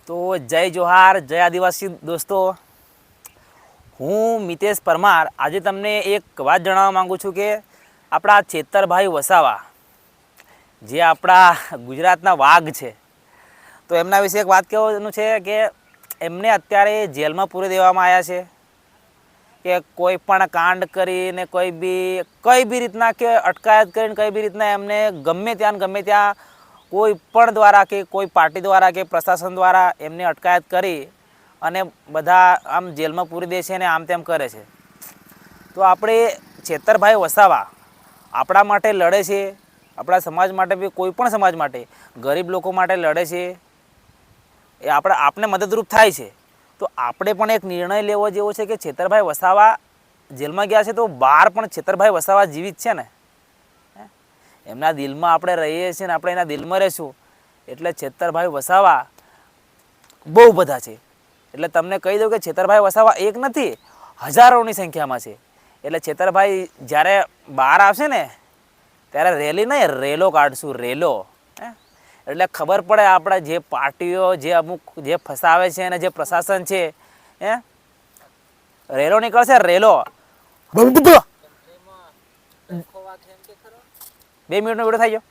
તો જય જોહાર, જય આદિવાસી દોસ્તો, હું મિતેશ પરમાર આજે તમને એક વાત જણાવવા માંગુ છું કે આપણા ચેતરભાઈ વસાવા જે આપણા ગુજરાતના વાઘ છે, તો એમના વિશે એક વાત કહેવાનું છે કે એમને અત્યારે જેલમાં પૂરી દેવામાં આવ્યા છે કે કોઈ પણ કાંડ કરીને કઈ બી રીતના કે અટકાયત કરીને કઈ બી રીતના એમને ગમે ત્યાં કોઈ પણ દ્વારા કે કોઈ પાર્ટી દ્વારા કે પ્રશાસન દ્વારા એમને અટકાયત કરી અને બધા આમ જેલમાં પૂરી દે છે ને આમ તેમ કરે છે. તો આપણે ચેતરભાઈ વસાવા આપણા માટે લડે છે, આપણા સમાજ માટે બી કોઈ પણ સમાજ માટે, ગરીબ લોકો માટે લડે છે, એ આપણે મદદરૂપ થાય છે. તો આપણે પણ એક નિર્ણય લેવો જેવો છે કે ચેતરભાઈ વસાવા જેલમાં ગયા છે તો બહાર પણ ચેતરભાઈ વસાવા જીવિત છે ને, એમના દિલમાં આપણે રહીએ છીએ ને આપણે એના દિલમાં રહીશું. એટલે ચેતરભાઈ વસાવા બહુ બધા છે. એટલે તમને કહી દઉં કે ચેતરભાઈ વસાવા એક નથી, હજારોની સંખ્યામાં છે. એટલે ચેતરભાઈ જ્યારે બહાર આવશે ને ત્યારે રેલી નહીં, રેલો કાઢશું, રેલો. એટલે ખબર પડે આપણે જે પાર્ટીઓ જે અમુક જે ફસાવે છે અને જે પ્રશાસન છે, રેલો નીકળશે, રેલો. 2 મિનિટનો વિડીયો થઈ ગયો.